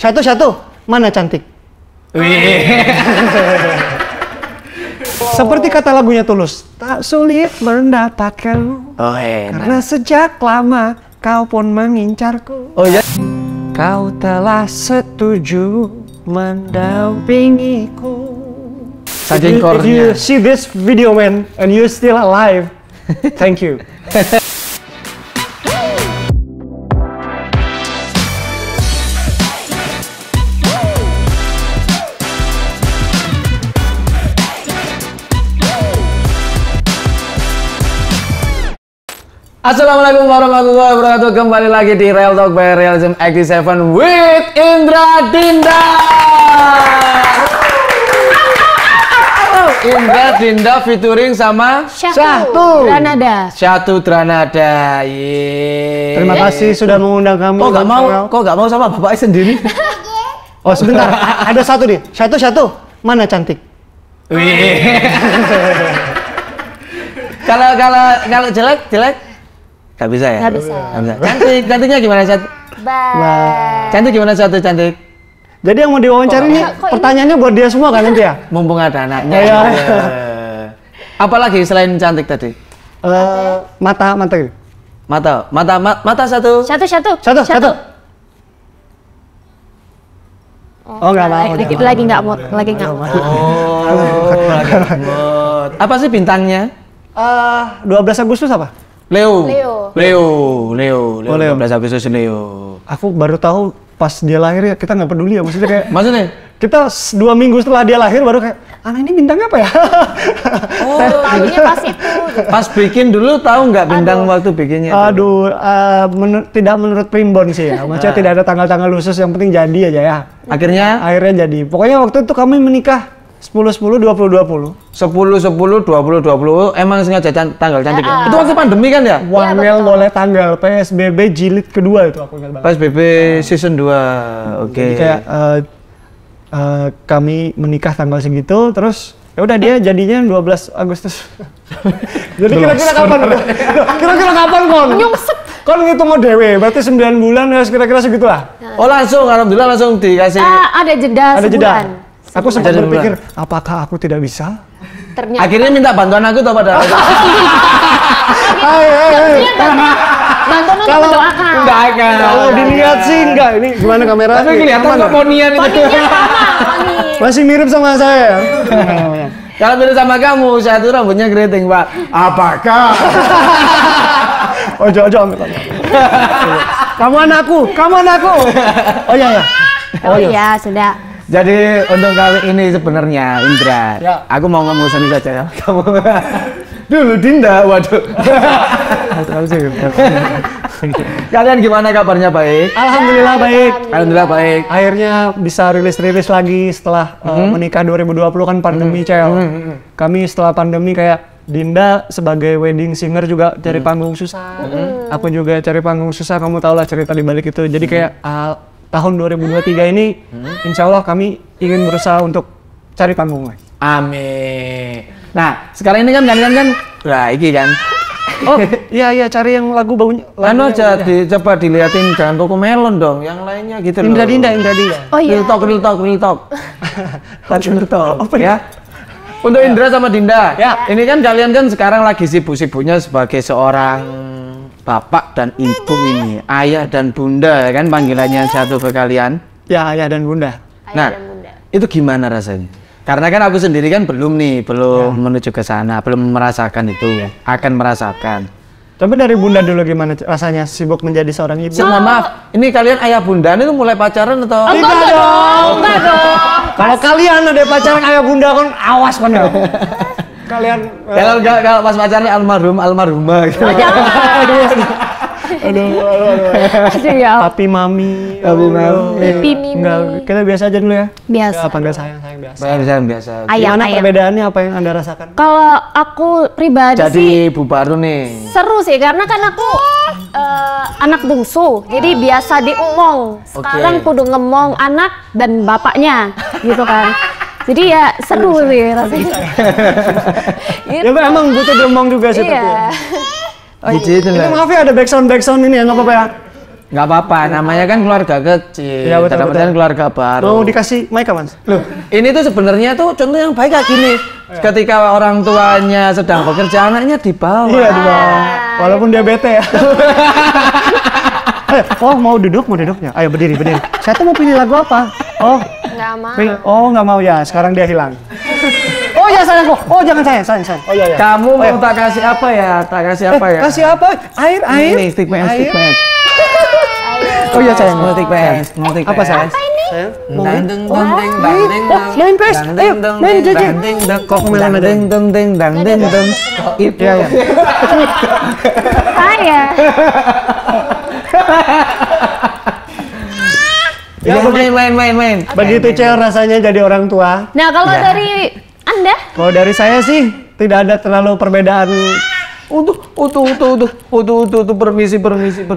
Satu-satu, mana cantik? Wih. Seperti kata lagunya Tulus, tak sulit mendapatkanmu. Oh enak. Karena sejak lama kau pun mengincarku. Oh ya. Kau telah setuju mendampingiku. Saking If you core-nya. see this video, man, and you still alive, thank you. Assalamualaikum warahmatullahi wabarakatuh. Kembali lagi di Real Talk by Realism 87 with Indra Dinda. Indra Dinda featuring sama Syahtu Tranada. Syahtu Tranada. Yeay. Terima kasih sudah mengundang kami. Kok nggak mau sama bapaknya sendiri? Oh sebentar, ada satu nih. Satu-satu, mana cantik? Wih. Kalau jelek nggak bisa ya? Nggak bisa. Cantiknya gimana Syahtu? Bye. Cantik gimana Syahtu cantik? Jadi yang mau diwawancara ini pertanyaannya buat dia semua kan nanti ya? Mumpung ada anaknya. Iya. Apalagi selain cantik tadi? Mata gitu. Mata satu. Satu. Oh nggak mau. Lagi nggak mau. Lagi ngemot. Apa sih bintangnya? 12 Agustus apa? Leo. Oh, 12 Agustus Leo. Aku baru tahu pas dia lahir ya, kita nggak peduli ya, maksudnya kayak Maksudnya? kita 2 minggu setelah dia lahir baru kayak, anak ini bintangnya apa ya? Oh, tahunya pas itu. Pas bikin dulu tahu nggak bintang waktu bikinnya? Aduh, tidak menurut primbon sih ya, maksudnya tidak ada tanggal-tanggal khusus, yang penting jadi aja ya. Akhirnya jadi. Pokoknya waktu itu kami menikah 10-10-20-20. 10-10-20-20 emang sengaja tanggal cantik ya? Itu waktu pandemi kan ya? Wangel boleh tanggal PSBB jilid kedua itu aku ingat banget. PSBB season 2. Oke. Jadi kayak kami menikah tanggal segitu, terus ya udah dia jadinya 12 Agustus. Jadi kira-kira kapan? Kira-kira kapan kon? Nyungsep. Kon ngitung mau dewe, berarti 9 bulan ya kira-kira segitulah. Oh langsung, alhamdulillah langsung dikasih. Ada jeda sebulan. Aku sempat berpikir, apakah aku tidak bisa? Ternyata. Akhirnya minta bantuan aku atau pada? Bantuan untuk mendoakan. Enggak kan. Kalau dilihat sih enggak, ini gimana kamera? Tapi kelihatan kok ponian itu. Masih mirip sama saya. Kalau mirip sama kamu, saya tuh rambutnya keriting, Pak. Apakah? Ojo. Kamu anakku. Oh iya. Oh iya, sudah. Jadi untuk kali ini sebenarnya Indra, Ya. aku mau ngomong sini saja ya. Kamu dulu Dinda, waduh. Kalian gimana kabarnya, baik? Alhamdulillah baik. Alhamdulillah baik. Akhirnya bisa rilis lagi setelah menikah 2020 kan pandemi Cel. Kami setelah pandemi kayak Dinda sebagai wedding singer juga cari panggung susah. Aku juga cari panggung susah, kamu tau lah cerita di balik itu. Jadi kayak tahun 2023 ini insya Allah kami ingin berusaha untuk cari panggung lagi. Amin. Nah, sekarang ini kan kalian kan, nah iki kan. Oh iya cari yang lagu baunya. Anu aja, coba diliatin jangan Cocomelon dong, yang lainnya gitu loh. Indra Dinda. Oh iya. Real talk. Apa Ya. Untuk Indra sama Dinda. Ya. Ini kan kalian kan sekarang lagi sibuk-sibuknya sebagai seorang bapak dan ibu ini, ayah dan bunda kan panggilannya satu ke kalian. Ya, ayah dan bunda. Nah, itu gimana rasanya? Karena kan aku sendiri kan belum menuju ke sana, belum merasakan itu, akan merasakan. Tapi dari bunda dulu gimana rasanya sibuk menjadi seorang ibu? Mohon maaf, ini kalian ayah bunda ini mulai pacaran atau? Enggak dong. Kalau kalian ada pacaran ayah bunda kan awas kan ya. Kalian Kalau pas pacaran almarhumah gitu. aduh. Ya. Papi mami. Pipi mimi. Enggak, kita biasa aja dulu ya. Biasa. Ya, panggil sayang biasa. Biasa. Gimana Ayam. perbedaannya, apa yang Anda rasakan? Kalau aku pribadi sih Jadi ibu baru nih. seru sih karena kan aku anak bungsu. Jadi biasa diemong. Sekarang kudu ngemong anak dan bapaknya gitu kan. Jadi ya seru sih rasanya. Ya emang butuh diomong juga sih tapi. Iya. Gitu Itu maaf ya ada backsound ini ya, nggak apa-apa ya. Nggak apa-apa, namanya kan keluarga kecil. Iya, betul, dalam betul. artian keluarga baru. Mau dikasih mic Mas? Loh, ini tuh sebenarnya tuh contoh yang baik kayak gini. Ketika orang tuanya sedang bekerja, anaknya di bawah. Iya di bawah. Walaupun dia bete ya. Oh mau duduknya. Ayo berdiri. Saya tuh mau pilih lagu apa? Oh Nggak mau. Oh nggak mau ya. Sekarang dia hilang. Oh ya sayangku. Oh jangan sayang. Oh iya. Kamu mau tak kasih apa ya? Kasih apa? Air. Ini stick PS. Oh iya sayang. Stick PS. Apa sayang? Sayang. Mau main? Main PS. Ayo main Jeje. Kok main Iya. Saya. Ya main. Begitu Cel rasanya jadi orang tua. Nah, kalau dari Anda? Kalau dari saya sih tidak ada terlalu perbedaan. Permisi.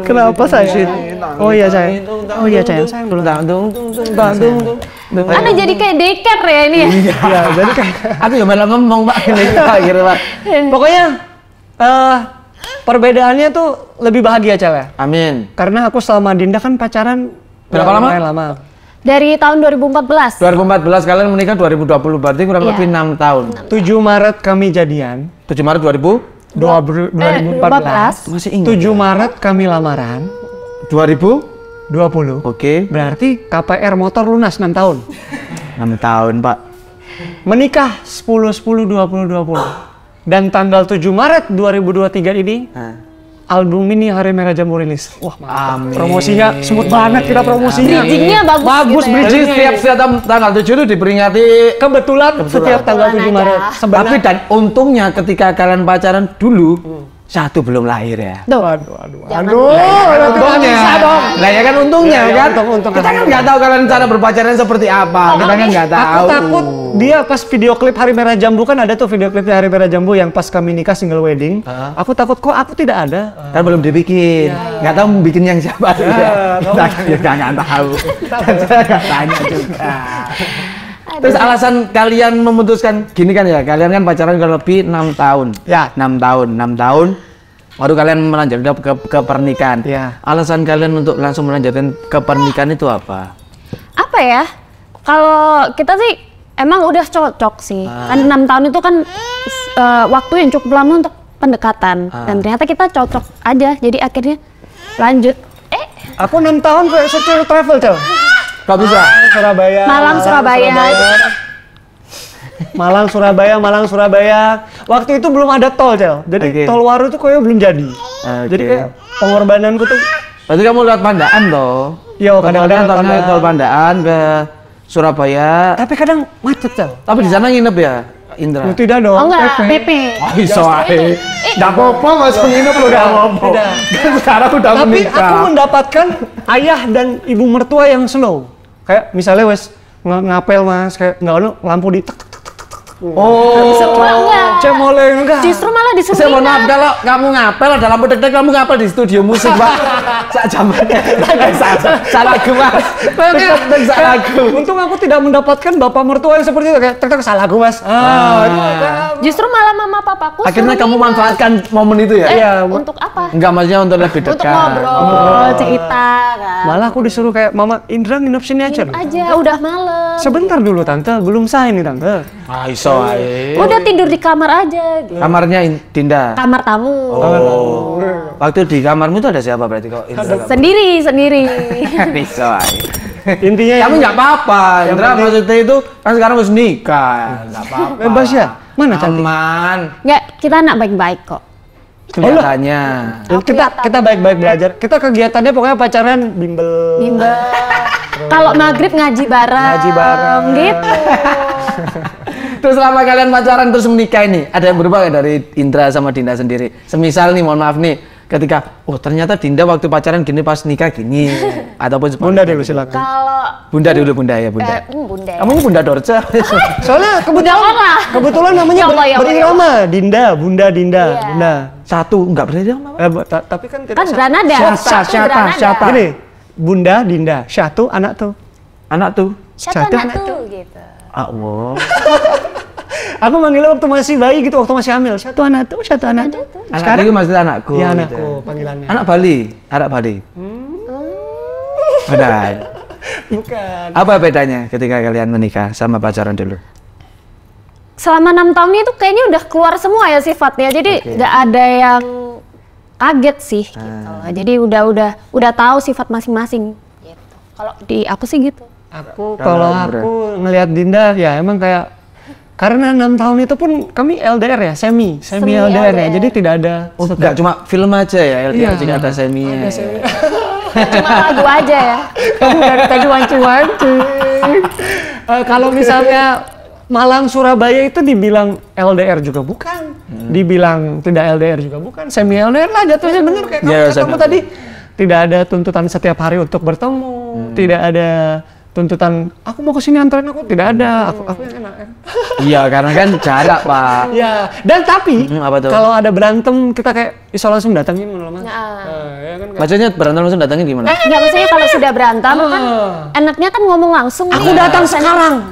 Kenapa saya? Oh iya saya. Anda jadi kayak daycare ya ini ya? Iya, jadi kayak Aku ya malah ngomong Pak. Gitu Pak. pokoknya perbedaannya tuh lebih bahagia Cel ya. Amin. Karena aku sama Dinda kan pacaran Berapa lama? lumayan lama. Dari tahun 2014. 2014 kalian menikah 2020 berarti kurang Iya. lebih 6 tahun. 7 Maret kami jadian. 7 Maret 2014. Masih ingat. 7 Maret kami lamaran. 2020. 20. Oke. Berarti KPR motor lunas 6 tahun. 6 tahun, Pak. Menikah 10/10/2020. Dan tanggal 7 Maret 2023 ini album ini Hari Merah Jambu rilis. Wah, mantap. Amin. Promosinya smooth banget kita promosinya. Bridgingnya bagus gitu ya. Jadi setiap tanggal 7 itu diperingati. Kebetulan setiap tanggal 7 Maret. Tapi dan untungnya ketika kalian pacaran dulu, satu belum lahir ya. Tuh. Aduh. Untungnya. Lah ya kan untungnya Iya, kan. untung. Kita kan nggak tahu kalian cara berpacaran seperti apa. Kita kan nggak tahu. Aku takut dia pas video klip Hari Merah Jambu kan ada tuh video klipnya Hari Merah Jambu yang pas kami nikah single wedding. Aku takut kok aku tidak ada. Kan belum dibikin. Nggak tahu bikin yang siapa. Kita nggak tahu. Saya nggak tanya juga. Terus alasan kalian memutuskan gini kan ya, kalian kan pacaran kurang lebih 6 tahun. Ya. 6 tahun. Baru kalian melanjutkan ke pernikahan. Ya. Alasan kalian untuk langsung melanjutkan ke pernikahan itu apa? Apa ya? Kalau kita sih emang udah cocok sih. Kan 6 tahun itu kan waktu yang cukup lama untuk pendekatan. Dan ternyata kita cocok aja. Jadi akhirnya lanjut. Aku 6 tahun kayak solo travel, Cel. Gak bisa. Surabaya. Malang, Surabaya. Waktu itu belum ada tol, Cel. Jadi tol Waru itu kayaknya belum jadi. Jadi kayak pengorbananku tuh. Berarti kamu lewat Pandaan toh? Iya, kadang-kadang tol Pandaan ke Surabaya. Tapi kadang macet, Cel. Tapi di sana nginep ya, Indra? Tidak dong. Oh enggak, PP. Oh, iso ae. Nggak apa-apa, nggak usah nginep lu, nggak apa-apa. Tidak. Kan sekarang udah Tapi menikah. aku mendapatkan ayah dan ibu mertua yang slow. Kayak misalnya wes ngapel Mas, kayak nggak lampu di tek tek tek tek. Oh, Enggak. Cemoleng enggak. Justru malah disuruh saya mohon maaf kalau kamu ngapel ada lampu tek-tek, kamu ngapel di studio musik, Pak. Sak jamannya. Salah lagu, Mas. Tek-tek salah lagu. Untung aku tidak mendapatkan bapak mertua yang seperti itu kayak tek tek salah aku Mas. Justru malah mama papaku Akhirnya suruh kamu nginep. manfaatkan momen itu ya? Iya. Untuk apa? Enggak, maksudnya untuk lebih dekat. Untuk ngobrol, cerita kan. Malah aku disuruh kayak Mama Indra nginep sini aja. Nginep aja, udah malam. Sebentar dulu Tante, belum sah ini Tante. Ah, iso ae. Udah tidur di kamar aja gitu. Kamarnya Dinda. Kamar tamu. Oh. Waktu di kamarmu itu ada siapa berarti kok? Indra? Sendiri. Iso ae. Intinya Tapi nggak apa-apa, Indra maksudnya itu kan sekarang harus nikah, nggak apa-apa. bebas ya. Mana cantik? Aman. Nggak, kita anak baik-baik kok. Kelihatannya. Kita baik-baik belajar. Kita kegiatannya pokoknya pacaran bimbel. Bimbel. Kalau maghrib ngaji bareng. Gitu. Terus selama kalian pacaran terus menikah ini, ada yang berubah nggak dari Indra sama Dinda sendiri? Semisal nih, mohon maaf nih, ketika, oh ternyata Dinda waktu pacaran gini pas nikah gini, ataupun seperti Bunda dulu silakan. Kalau Bunda dulu, Bunda ya, Bunda. Bunda. Kamu ini Bunda Dorce. Soalnya kebetulan namanya Ya Allah, ya Allah, berirama. Dinda, Bunda, Dinda, Iya. Bunda. Satu, nggak berirama. Tapi kan tidak Kan Granada. Satu Granada. Gini, Bunda, Dinda, Syatu, anak tuh. Anak tuh. Siapa Satu anak tuh gitu. Ah, wow. Aku manggilnya waktu masih bayi gitu, waktu masih hamil. Syatu anak tuh, Syatu anak tuh. Anakku itu maksudnya anakku. Iya gitu. anakku panggilannya. Anak Bali, anak Bali. Benar. Bukan. Apa bedanya ketika kalian menikah sama pacaran dulu? Selama 6 tahun itu kayaknya udah keluar semua ya sifatnya, jadi nggak ada yang kaget sih gitu loh. Jadi udah tahu sifat masing-masing gitu. Kalau di aku sih gitu. Kalau aku ngelihat Dinda ya emang kayak karena 6 tahun itu pun kami LDR ya, semi LDR ya. Jadi tidak ada Enggak cuma film aja ya, LDR juga ada seminya. Cuma lagu aja ya. Kamu dari tadi wanci-wanci. Kalau misalnya Malang Surabaya itu dibilang LDR juga bukan, dibilang tidak LDR juga bukan, semi LDR lah jatuhnya bener kayak kamu tadi. Tidak ada tuntutan setiap hari untuk bertemu, tidak ada tuntutan aku mau kesini anterin aku, tidak ada. Aku yang enak ya. Iya karena kan jarak Pak. Ya dan tapi apa tuh? kalau ada berantem kita kayak langsung datangin loh mas. Ya kan, maksudnya berantem langsung datangin gimana? Enggak, maksudnya kalau sudah berantem kan enaknya kan ngomong langsung. Aku datang sekarang.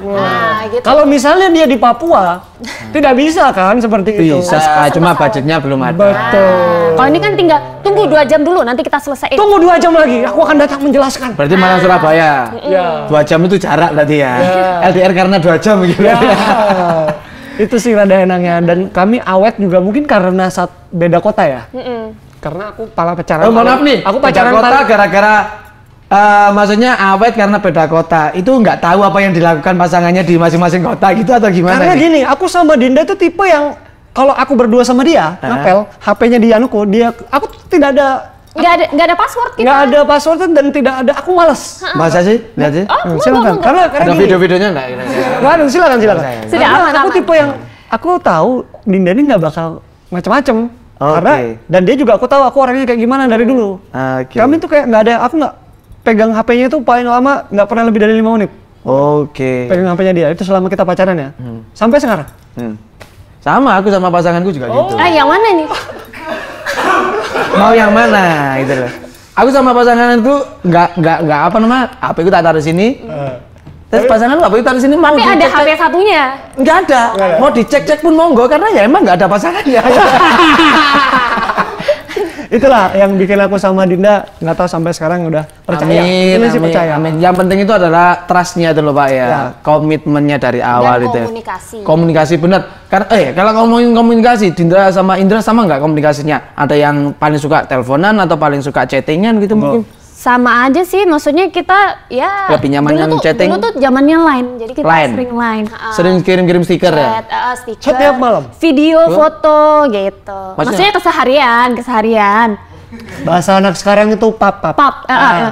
Gitu. Kalau misalnya dia di Papua, tidak bisa kan seperti itu. Bisa, cuma budgetnya belum ada. Betul. Kalau ini kan tinggal tunggu 2 jam dulu, nanti kita selesaiin. Tunggu 2 jam lagi, aku akan datang menjelaskan. Berarti Malang Surabaya. Ya. 2 jam itu jarak berarti ya. LDR karena 2 jam gitu. Ya. Itu sih rada enaknya. Dan kami awet juga mungkin karena beda kota ya. Karena aku pacaran. Oh maaf nih, aku beda pacaran kota gara-gara maksudnya awet karena beda kota. Itu nggak tahu apa yang dilakukan pasangannya di masing-masing kota gitu atau gimana? Karena gini, aku sama Dinda tuh tipe yang kalau aku berdua sama dia, ngapel, HP-nya di anuku, aku tuh tidak ada nggak ada password kita. Nggak ada password dan tidak ada, aku males. Masa sih? Lihat sih. Silakan. Karena ada gini, video-videonya nggak? Waduh, silakan. Sudah Karena aman. aku tipe yang aku tahu Dinda ini nggak bakal macam-macam. Karena dan dia juga aku tahu aku orangnya kayak gimana dari dulu. Kami tuh kayak nggak ada, aku nggak pegang HP-nya itu paling lama nggak pernah lebih dari 5 menit. Pegang HP-nya dia itu selama kita pacaran ya. Sampai sekarang. Sama, aku sama pasanganku juga gitu. Yang mana nih? Mau yang mana gitu loh. Aku sama pasangan itu nggak apa namanya, HP ku tak taruh sini. Terus pasangan lu HP ku taruh sini mau tapi ada HP satunya. Nggak ada. Mau dicek-cek pun monggo karena ya emang nggak ada pasangannya. Itulah yang bikin aku sama Dinda nggak tahu sampai sekarang udah percaya. Ini sih percaya. Amin. Yang penting itu adalah trust-nya itu loh Pak ya. Komitmennya dari awal dan itu. Komunikasi. Komunikasi benar. Karena kalau ngomongin komunikasi, Dinda sama Indra sama nggak komunikasinya? Ada yang paling suka teleponan atau paling suka chattingan gitu mungkin? Sama aja sih, maksudnya kita ya lebih nyaman chatting. Dulu tuh zamannya line, jadi kita sering line. Sering kirim-kirim stiker ya? Stiker, setiap malam? Video, foto gitu. Maksudnya keseharian. Bahasa anak sekarang itu pap.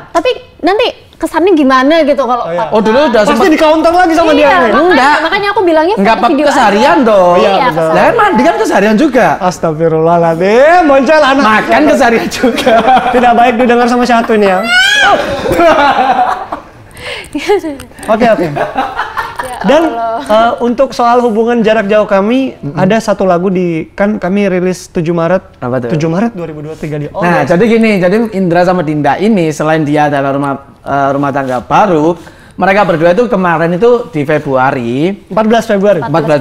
Tapi nanti kesannya gimana gitu kalau dulu udah pasti di counter lagi sama dia. Enggak. Makanya aku bilangnya enggak video keseharian dong. Iya, lah kan mandi kan keseharian juga. Astagfirullahaladzim, muncul anak. Makan keseharian juga. Tidak baik didengar sama satu ini ya. Oke. Dan untuk soal hubungan jarak jauh kami, ada satu lagu kan kami rilis 7 Maret. Apa tuh? 7 Maret 2023 di Nah, jadi gini, jadi Indra sama Dinda ini selain dia adalah rumah tangga baru, mereka berdua itu kemarin itu di Februari, 14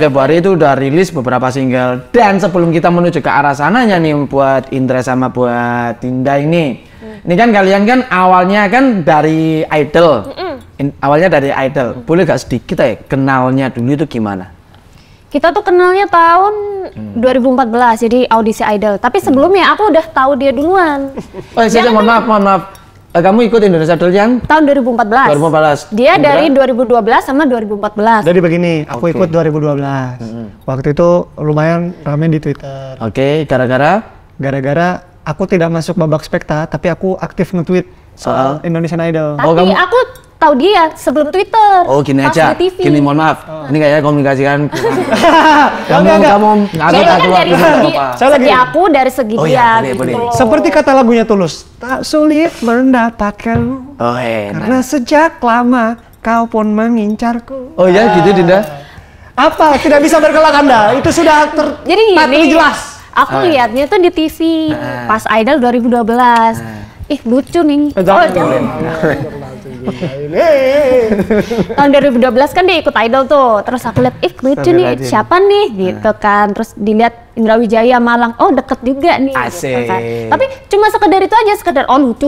Februari itu udah rilis beberapa single. Dan sebelum kita menuju ke arah sananya nih buat Indra sama buat Dinda ini. Ini kan kalian kan awalnya kan dari idol. Awalnya dari idol. Boleh gak sedikit ya kenalnya dulu itu gimana? Kita tuh kenalnya tahun 2014, jadi audisi idol. Tapi sebelumnya aku udah tahu dia duluan. Mohon maaf. Kamu ikut Indonesia Idol yang? Tahun 2014. Dia dari 2012 sama 2014. Jadi begini, aku ikut 2012. Waktu itu lumayan ramai di Twitter. Gara-gara? Gara-gara aku tidak masuk babak spekta, tapi aku aktif nge-tweet soal Indonesian Idol. Tapi aku tahu dia sebelum Twitter. Gini aja. Gini, mohon maaf. Ini kayaknya komunikasi kan. Kamu Segi aku dari segi dia. Boleh. Seperti kata lagunya Tulus, tak sulit mendapatkanmu. Karena sejak lama kau pun mengincarku. Oh ya, gitu Dinda. Apa? Tidak bisa berkelak Anda. Itu sudah jadi gini, jelas. Aku lihatnya tuh di TV pas Idol 2012. Ih, lucu nih. Tahun 2012 kan dia ikut Idol tuh, terus aku lihat, lucu nih, siapa nih, gitu kan. Terus dilihat Indra Wijaya Malang, oh deket juga nih, gitu kan. Tapi cuma sekedar itu aja, sekedar oh lucu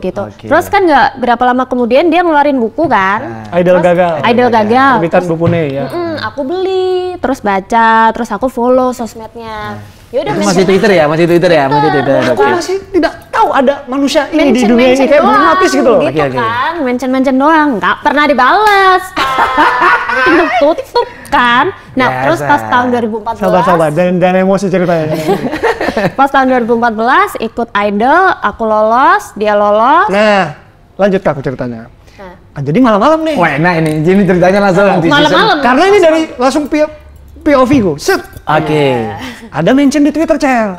gitu. Terus kan nggak berapa lama kemudian dia ngeluarin buku kan. Idol gagal. Terbitan Bupune ya. Aku beli, terus baca, terus aku follow sosmednya. Yaudah, masih Twitter ya, masih Twitter. Aku masih tidak tahu ada manusia ini di dunia ini, kayak belum notice gitu loh. Gitu kan, mention doang, nggak pernah dibales. Tutup kan. Nah, terus pas tahun 2014. Sabar, dan emosi ceritanya. Pas tahun 2014 ikut Idol, aku lolos, dia lolos. Nah, lanjut ke aku ceritanya. Nah, jadi malam-malam nih. Wah, enak ini. Jadi ceritanya langsung malam-malam. Karena ini dari langsung POV gue. Set. Ada mention di Twitter, Cel.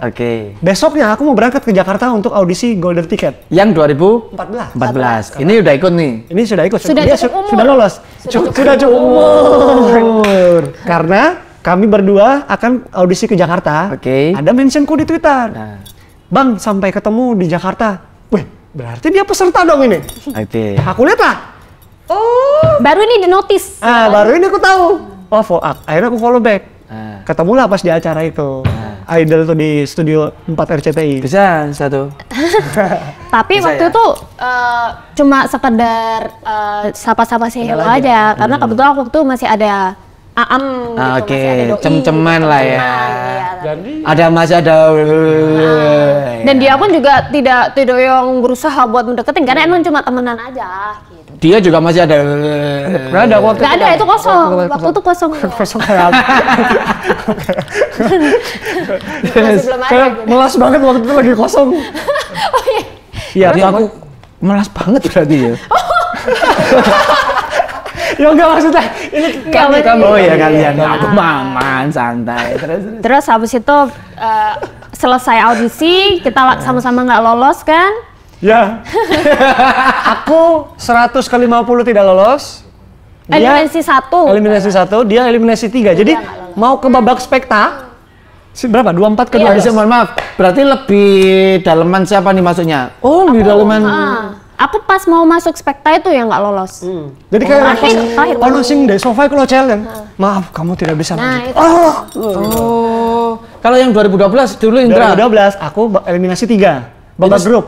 Besoknya aku mau berangkat ke Jakarta untuk audisi Golden Ticket. Yang 2014. Ini udah ikut nih. Ini sudah ikut. Sudah lolos. Sudah cukup umur. Karena kami berdua akan audisi ke Jakarta. Ada mentionku di Twitter. Bang, sampai ketemu di Jakarta. Wih, berarti dia peserta dong ini. Aku lihat lah. Oh. Baru ini di notice. Baru ini aku tahu. Oh, follow up. Akhirnya aku follow back. Ketemulah pas di acara itu. Idol tuh di studio 4 RCTI. Bisa satu. Tapi waktu itu cuma sekedar sapa-sapa sih aja. Karena kebetulan waktu itu masih ada Aam gitu, cem-ceman lah ya. Masih ada. Dan dia pun juga tidak yang berusaha buat mendeketin karena emang cuma temenan aja gitu. Dia juga masih ada. Nggak ada, itu kosong. Waktu itu kosong. Kosong kayak apa? Kayak melas banget waktu itu lagi kosong. Iya, aku melas banget berarti ya. Ya enggak, maksudnya ini kamu. Oh ya kalian, aku aman, santai. Terus habis itu selesai audisi, kita sama-sama nggak lolos kan? Ya. Aku 100 ke 50 tidak lolos. Eliminasi 1. Dia eliminasi 3. Jadi mau ke babak spekta. Berapa? 24 ke 12. Mohon maaf. Berarti lebih daleman siapa nih masuknya? Oh, lebih daleman. Aku pas mau masuk spekta itu yang nggak lolos. Jadi kayak panosing deh sofa kalau challenge. Maaf, kamu tidak bisa lanjut. Kalau yang 2012 dulu Indra. 2012 aku eliminasi 3. Babak grup.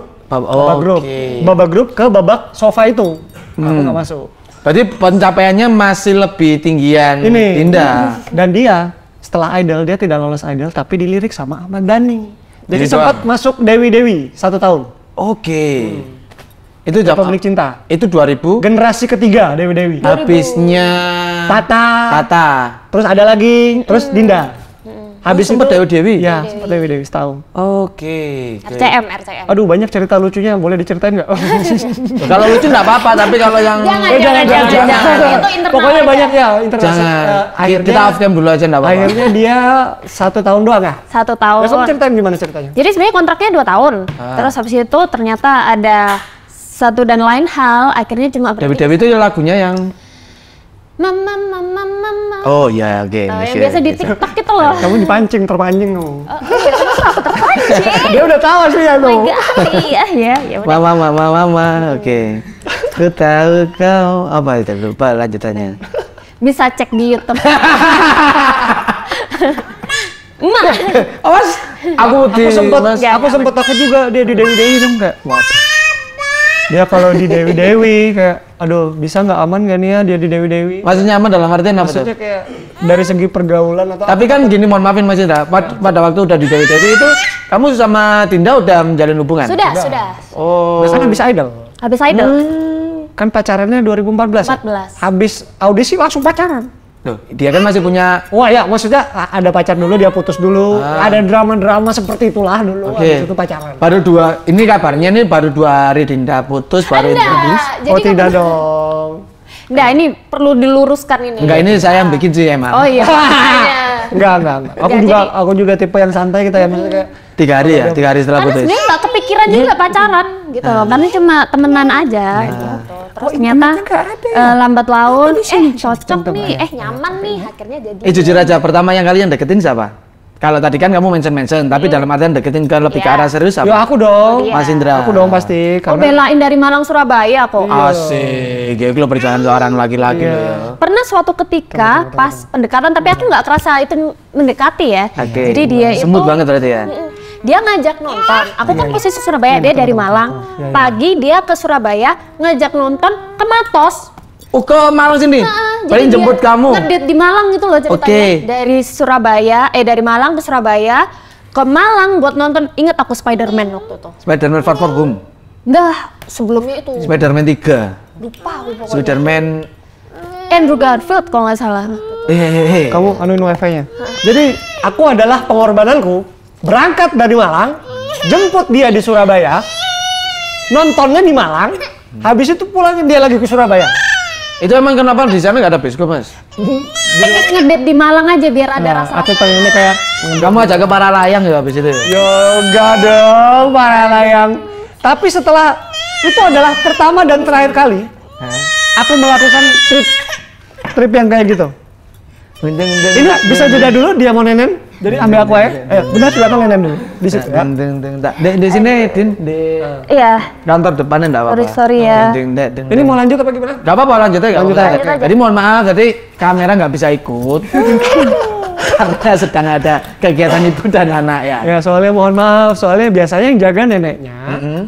Babak grup ke babak sofa itu. Aku nggak masuk. Berarti pencapaiannya masih lebih tinggian Dinda. Dan dia setelah Idol dia tidak lolos Idol tapi dilirik sama Ahmad Dhani. Jadi sempat masuk Dewi 1 tahun. Itu Pemilik Cinta. Itu 2000. Generasi ketiga Dewi. Habisnya Tata. Terus ada lagi, terus Dinda. Habis sempat Dewi. Ya, sempat Dewi setahun. RCM. Aduh, banyak cerita lucunya, boleh diceritain nggak? Kalau lucu nggak apa-apa, tapi kalau yang jangan. Itu internal. Pokoknya banyak ya internal. Akhirnya kita off cam dulu aja nggak apa-apa. Akhirnya dia 1 tahun doang ya? 1 tahun. Kamu ceritain gimana ceritanya? Jadi sebenarnya kontraknya 2 tahun. Terus habis itu ternyata ada satu dan lain hal, akhirnya cuma Dewi itu lagunya yang Mama. Oh ya, yang biasa di TikTok gitu loh. Kamu terpancing loh. Terus aku terpancing. Dia udah tahu sih ya tuh. Iya. Mama. Ku tahu kau apa itu, lupa lanjutannya. Bisa cek di YouTube. Awas, aku sempet takut juga dia di Dewi dong kayak. Dia kalau di Dewi kayak, aduh bisa nggak aman nggak nih ya dia di Dewi? Maksudnya aman dalam artian apa tuh? Maksudnya kayak dari segi pergaulan atau tapi kan gini, mohon maafin Mas Indra, pada waktu udah di Dewi itu, kamu sama Dinda udah menjalin hubungan? Sudah. Oh. Biasanya habis Idol? Habis Idol. Kan pacarannya 2014 ya? Habis audisi langsung pacaran? Loh, dia kan masih punya. Wah ya, maksudnya ada pacar dulu, dia putus dulu, ada drama-drama seperti itulah dulu, habis itu pacaran. Ini kabarnya nih baru 2 hari Dinda putus, baru putus. Oh tidak dong. Enggak, ini perlu diluruskan ini. Enggak, ini saya yang bikin sih emang. Oh iya. Enggak. Aku juga tipe yang santai kita ya, maksudnya kayak 3 hari ya, 3 hari setelah putus. Karena sebenarnya nggak kepikiran juga pacaran gitu, karena cuma temenan aja gitu. Terus ternyata lambat laun, cocok nih, nyaman nih, akhirnya jadi. Jujur aja, pertama yang kalian deketin siapa? kalau tadi kan kamu mention, tapi dalam artian deketin ke lebih ke arah serius apa? Ya aku dong. Mas Indra. Aku dong pasti. Oh, belain dari Malang Surabaya kok. Asik, ya lo perjalanan seorang laki-laki lo ya. Pernah suatu ketika pas pendekatan, tapi aku nggak kerasa itu mendekati ya. Oke. Jadi dia itu Semut banget berarti ya. dia ngajak nonton. Aku kan posisi Surabaya, dia dari Malang. Pagi dia ke Surabaya ngajak nonton ke Matos. Oh, ke Malang sini. Paling Jadi jemput dia kamu. ngedate di Malang gitu loh ceritanya. Oke. Dari Surabaya, dari Malang ke Surabaya ke Malang buat nonton. Ingat aku Spider-Man waktu itu. Spider-Man Far From Home. Enggak, sebelumnya itu. Spider-Man 3. Lupa aku pokoknya. Spider-Man Andrew Garfield kalau nggak salah. Kamu anuin wifi-nya. Jadi aku adalah pengorbananku berangkat dari Malang, jemput dia di Surabaya, nontonnya di Malang, habis itu pulangin dia lagi ke Surabaya. Itu emang kenapa di sana nggak ada bioskop, Mas? Ngedate di Malang aja biar ada rasa. Aku pengennya kayak Kamu ajak ke Paralayang ya habis itu? yoga dong para layang. Tapi setelah itu adalah pertama dan terakhir kali aku melakukan trip yang kayak gitu. Ini bisa jeda dulu dia mau nenen. Jadi ambil aku aja. Benar silakan nenen dulu di situ ya. Di sini, Din, di Iya. kantor depannya enggak apa-apa. Sorry ya. Ini mau lanjut apa gimana? Gak apa-apa, lanjut aja. Lanjut aja. Jadi mohon maaf, jadi kamera nggak bisa ikut karena sedang ada kegiatan ibu dan anak ya. Ya soalnya mohon maaf, soalnya biasanya yang jaga neneknya,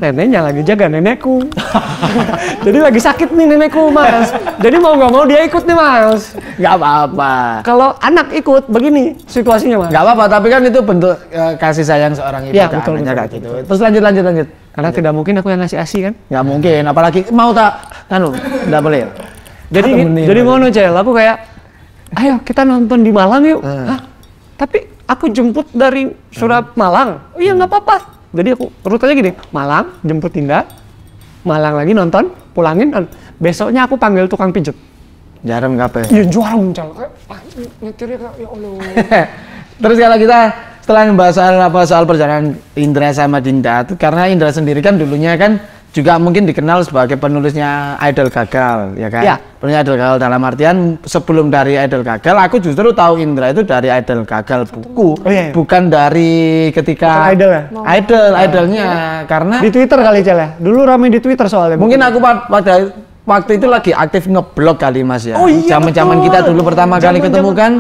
neneknya lagi jaga nenekku. Jadi lagi sakit nih nenekku, Mas. Jadi mau nggak mau dia ikut nih, Mas. Nggak apa-apa. Kalau anak ikut begini situasinya, Mas. Nggak apa-apa, tapi kan itu bentuk kasih sayang seorang ibu Ya, ke betul, anaknya betul, kayak gitu. Terus lanjut. Karena tidak mungkin aku yang ngasih ASI kan. Nggak mungkin, apalagi mau tak, nggak boleh. Jadi mau Cel, aku kayak, ayo kita nonton di Malang yuk. Hah? Tapi aku jemput dari Malang. Oh iya nggak apa-apa. Jadi aku rutenya gini, Malang jemput Dinda, Malang lagi nonton, pulangin. Besoknya aku panggil tukang pijet. Jarang ngapain? Iya jarang Cel. Nyetirnya kayak ya Allah. Terus kalau kita setelah membahas soal perjalanan Indra sama Dinda, itu karena Indra sendiri kan dulunya kan juga mungkin dikenal sebagai penulisnya Idol Gagal, ya kan? Ya. Penulis Idol Gagal dalam artian sebelum dari Idol Gagal, aku justru tahu Indra itu dari Idol Gagal buku, iya. bukan dari ketika Bukan Idol ya? Idolnya, karena Di Twitter kali Cel ya? Dulu rame di Twitter soalnya. mungkin aku pada waktu itu lagi aktif ngeblog kali Mas ya. Oh iya, Zaman-zaman betul. kita dulu pertama kali ketemu kan,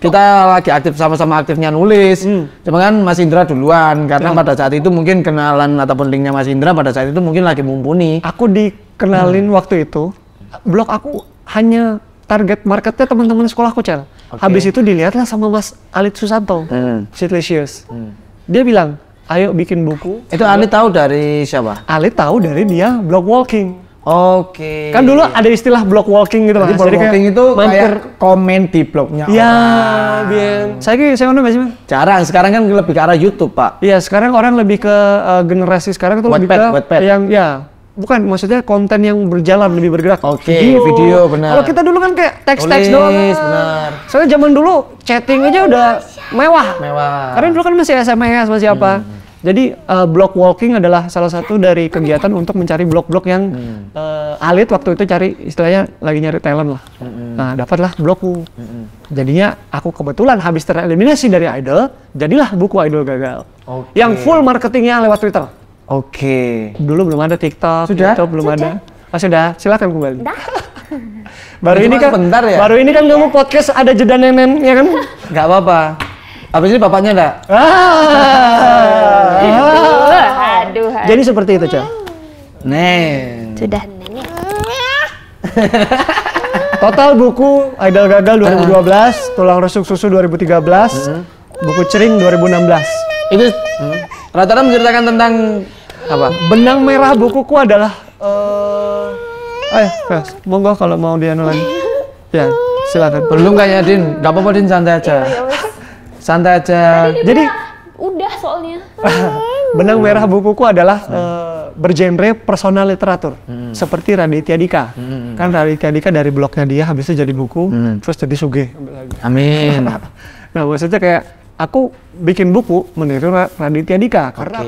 kita lagi aktif sama-sama aktifnya nulis. Cuma kan Mas Indra duluan karena pada saat itu mungkin kenalan ataupun linknya Mas Indra pada saat itu mungkin lagi mumpuni. Aku dikenalin waktu itu, blog aku hanya target marketnya teman-teman sekolahku Cel. Habis itu dilihatlah sama Mas Alit Susanto, Shitlicious. Dia bilang, ayo bikin buku. Itu Ali tahu dari siapa? Alit tahu dari dia blog walking. Oke. Kan dulu ada istilah blog walking gitu Jadi Mas. blog kayak walking itu mampir. kayak komen di blognya. Ya, orang. bien. Saya ono sih, Mas? Jarang, sekarang kan lebih ke arah YouTube, Pak. Iya, sekarang orang lebih ke generasi sekarang itu lebih Wattpad. ke yang ya bukan maksudnya konten yang berjalan lebih bergerak. Oke, video, benar. Kalau kita dulu kan kayak teks-teks doang. benar. Soalnya zaman dulu chatting aja udah mewah. Mewah. Karena dulu kan masih SMS, masih apa. Jadi blog walking adalah salah satu dari kegiatan untuk mencari blog-blog yang Alit waktu itu cari istilahnya lagi nyari talent lah. Nah, dapatlah blogku. Jadinya aku kebetulan habis tereliminasi dari Idol, jadilah buku Idol Gagal. Oke. Yang full marketingnya lewat Twitter. Oke. Dulu belum ada TikTok, Sudah? YouTube belum ada. Oh, sudah, silakan kembali. Baru ini cuma kan sebentar ya? Baru ini kan kamu podcast ada jeda nenen, ya kan? Nggak apa-apa. Habis ini bapaknya enggak? Aduh. Jadi seperti itu, Cel. Nen. Sudah. Total buku Idol Gagal 2012, Tulang Rusuk Susu 2013, buku Cering 2016. Itu rata-rata menceritakan tentang apa? Benang merah bukuku adalah ayo, Mas, monggo kalau mau dianu lagi. Ya, silakan. Belum kayaknya, Din. Nggak apa-apa, Din, santai aja. Santai aja. Jadi Udah soalnya. benang merah bukuku adalah bergenre personal literatur, seperti Raditya Dika. Kan Raditya Dika dari blognya dia habis itu jadi buku, terus jadi sugih. Amin. Nah, maksudnya kayak aku bikin buku meniru Raditya Dika karena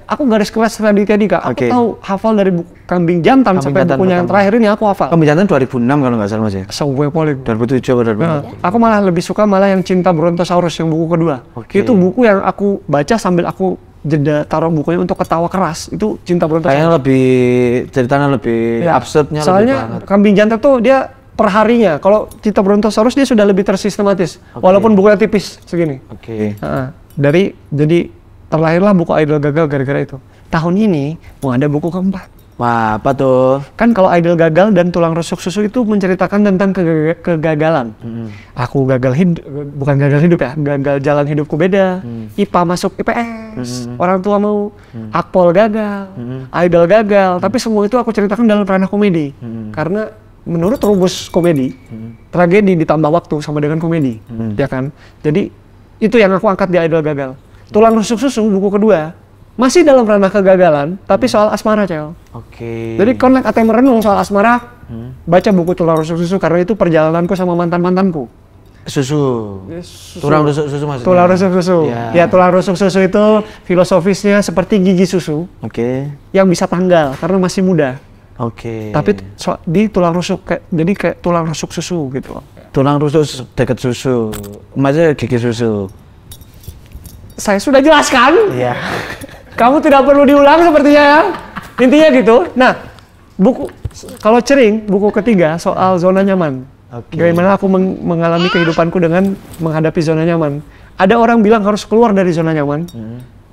aku garis keras Raditya Dika. Aku tahu hafal dari buku Kambing Jantan sampai bukunya yang terakhir ini aku hafal. Kambing Jantan 2006 kalau nggak salah Mas ya. Sesuai paling 2007 atau 2008. Nah, aku malah lebih suka yang Cinta Brontosaurus yang buku kedua. Itu buku yang aku baca sambil aku jeda taruh bukunya untuk ketawa keras. Itu Cinta Brontosaurus. Kayaknya lebih ceritanya lebih absurdnya. Soalnya Kambing Jantan tuh dia perharinya. Kalau Cinta Brontosaurus dia sudah lebih tersistematis. Walaupun bukunya tipis segini. Jadi terlahirlah buku Idol Gagal gara-gara itu. Tahun ini mau ada buku keempat. Wah, apa tuh? Kan kalau Idol Gagal dan Tulang Rusuk Susu itu menceritakan tentang kegagalan. Aku gagal hidup, bukan gagal hidup ya, gagal jalan hidupku beda. IPA masuk IPS, orang tua mau, Akpol gagal, Idol gagal. Tapi semua itu aku ceritakan dalam ranah komedi. Karena menurut rumus komedi, tragedi ditambah waktu sama dengan komedi, ya kan? Jadi itu yang aku angkat di Idol Gagal. Tulang Rusuk Susu buku kedua masih dalam ranah kegagalan, tapi soal asmara, Cel. Jadi connect atau merenung soal asmara, baca buku Tulang Rusuk Susu karena itu perjalananku sama mantanku. Susu. Tulang rusuk susu maksudnya. Tulang rusuk susu. Ya, tulang rusuk susu itu filosofisnya seperti gigi susu. Yang bisa tanggal karena masih muda. Tapi di tulang rusuk jadi kayak tulang rusuk susu gitu. Tulang rusuk dekat susu. Maksudnya gigi susu. Saya sudah jelaskan. Iya. Kamu tidak perlu diulang sepertinya ya. Intinya gitu. Nah, kalau Cering, buku ketiga soal zona nyaman. Bagaimana aku mengalami kehidupanku dengan menghadapi zona nyaman. Ada orang bilang harus keluar dari zona nyaman.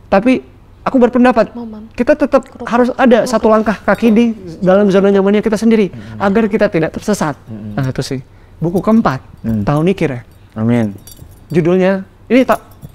Tapi aku berpendapat, kita tetap harus ada satu langkah kaki di dalam zona nyamannya kita sendiri, agar kita tidak tersesat. Nah itu sih, buku keempat, tahun ini kira. Amin. Judulnya, ini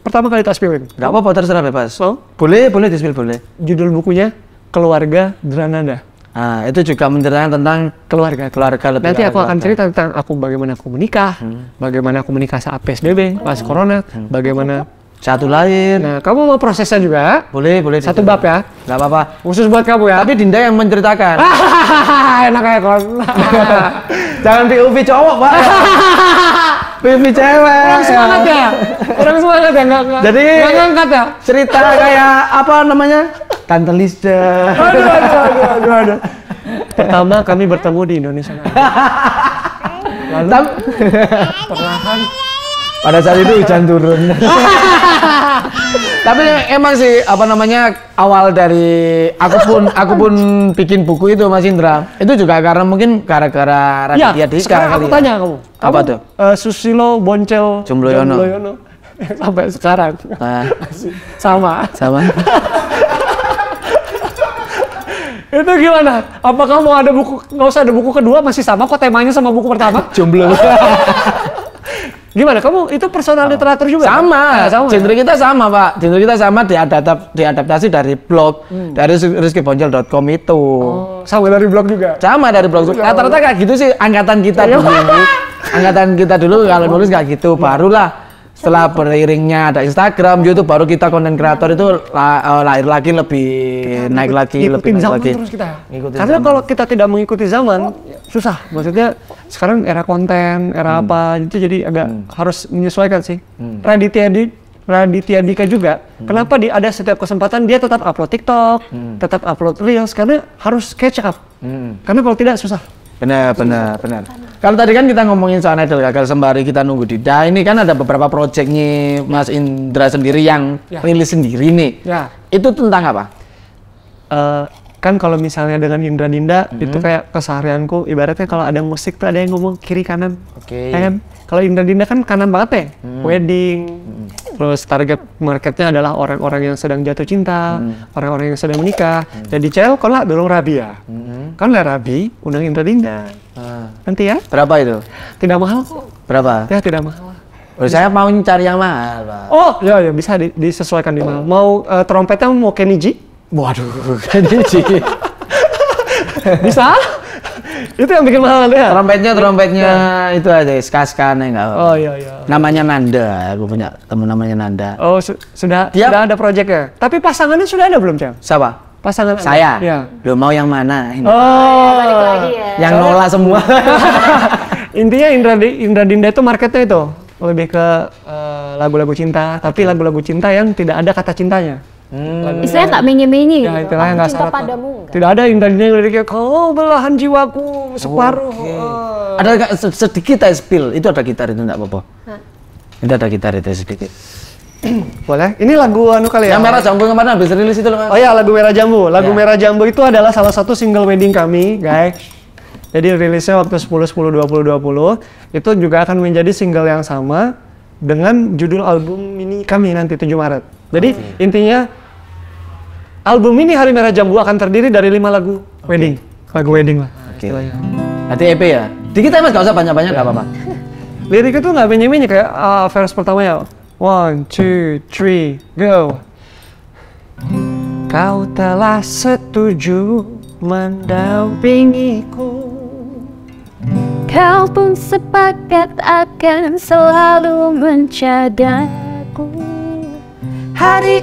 pertama kali tak spillin. Gak apa-apa, terserah bebas. Oh? Boleh di-spill, boleh. Judul bukunya, Keluarga Drananda. Nah, itu juga menceritakan tentang keluarga lebih. Nanti aku akan cerita tentang bagaimana aku menikah, bagaimana aku menikah saat PSBB, pas Corona, bagaimana satu lain. Nah, kamu mau prosesnya juga? Boleh. Satu bab ya? Gak apa-apa. Khusus buat kamu ya? Tapi Dinda yang menceritakan. Enak ya, Kon. Jangan POV cowok, Pak. POV cewek. Kurang semangat ya? Jadi, nggak ngangkat ya? Cerita kayak, apa namanya? Tante Lisda. Aduh. Pertama, kami bertemu di Indonesia. Lalu, perlahan, pada saat itu hujan turun. Tapi emang sih apa namanya awal dari aku pun bikin buku itu Mas Indra. Itu juga karena mungkin gara-gara Raditya Dika sekarang kali. Aku tanya kamu. Apa tuh? Susilo Boncel Jombloyono. Sampai sekarang. Sama. Itu gimana? Apakah mau ada buku? Nggak usah ada buku kedua masih sama kok temanya sama buku pertama? Jomblo. Gimana? Kamu itu personal literatur juga? Sama. Genre kita sama, Pak. Genre kita sama diadaptasi dari blog dari rizkyboncel.com itu. Sama dari blog juga? Sama dari blog. Rata-rata kayak gitu sih angkatan kita dulu. Angkatan kita dulu kalau nulis kayak gitu. Barulah setelah beriringnya ada Instagram, YouTube, baru kita konten kreator itu lahir lagi lebih naik lagi, lebih naik lagi. Terus kita. Karena kalau kita tidak mengikuti zaman, susah. Maksudnya sekarang era konten, era apa, itu jadi agak harus menyesuaikan sih. Raditya Dika juga, kenapa ada setiap kesempatan dia tetap upload TikTok, tetap upload Reels, karena harus catch up. Karena kalau tidak susah. Benar. Kalau tadi kan kita ngomongin soal Idol Gagal sembari kita nunggu Dinda, ini kan ada beberapa proyeknya Mas Indra sendiri yang rilis sendiri nih. Itu tentang apa? Kan kalau misalnya dengan Indra Dinda itu kayak keseharianku, ibaratnya kalau ada musik tuh ada yang ngomong kiri kanan. Kan? Kalau Indra Dinda kan kanan banget ya, wedding. Terus target marketnya adalah orang-orang yang sedang jatuh cinta, orang-orang yang sedang menikah. Jadi cel, kalau lah dorong Rabi ya. Kan lah Rabi, undang Indra Dinda. Nanti ya. Berapa itu? Tidak mahal kok. Berapa? Ya tidak mahal. Saya mau cari yang mahal, Pak. Oh, ya bisa disesuaikan di mahal. Mau trompetnya mau Kenny G? Waduh, Kenny G. Bisa? Itu yang bikin mahal ya? Trompetnya itu aja, ska enggak. Oh iya. Namanya Nanda, aku punya teman namanya Nanda. Oh, sudah ada proyeknya. Tapi pasangannya sudah ada belum, Cel? Siapa? Pasangan saya. Ya. Belum mau yang mana ini. Balik lagi ya. Yang nolak semua. Intinya Indra Dinda itu marketnya itu lebih ke lagu-lagu cinta, tapi lagu-lagu cinta yang tidak ada kata cintanya. Istilahnya nggak menye-menye Ya, gitu. istilahnya nggak Cinta syarat. padamu enggak? Tidak ada Indah-Dinda yang liriknya kau belahan jiwaku separuh. Ada nggak sedikit spill, itu ada gitar itu enggak apa-apa. Itu ada gitar itu sedikit. Boleh? Ini lagu anu kali ya? Yang Merah Jambu kemarin habis rilis itu loh, Mas. Oh ya, lagu Merah Jambu. Lagu Ya. Merah Jambu itu adalah salah satu single wedding kami, guys. Jadi rilisnya waktu 10-10-20-20. Itu juga akan menjadi single yang sama dengan judul album mini kami nanti 7 Maret. Jadi intinya album ini Hari Merah Jambu akan terdiri dari 5 lagu wedding. Lagu wedding lah. Istilahnya. Nanti EP ya. Dikit aja Mas, nggak usah banyak-banyak, nggak apa-apa. Lirik itu nggak menye-menye kayak verse pertamanya. 1, 2, 3, go. Kau telah setuju mendampingiku. Kau pun sepakat akan selalu menjagaku. Hari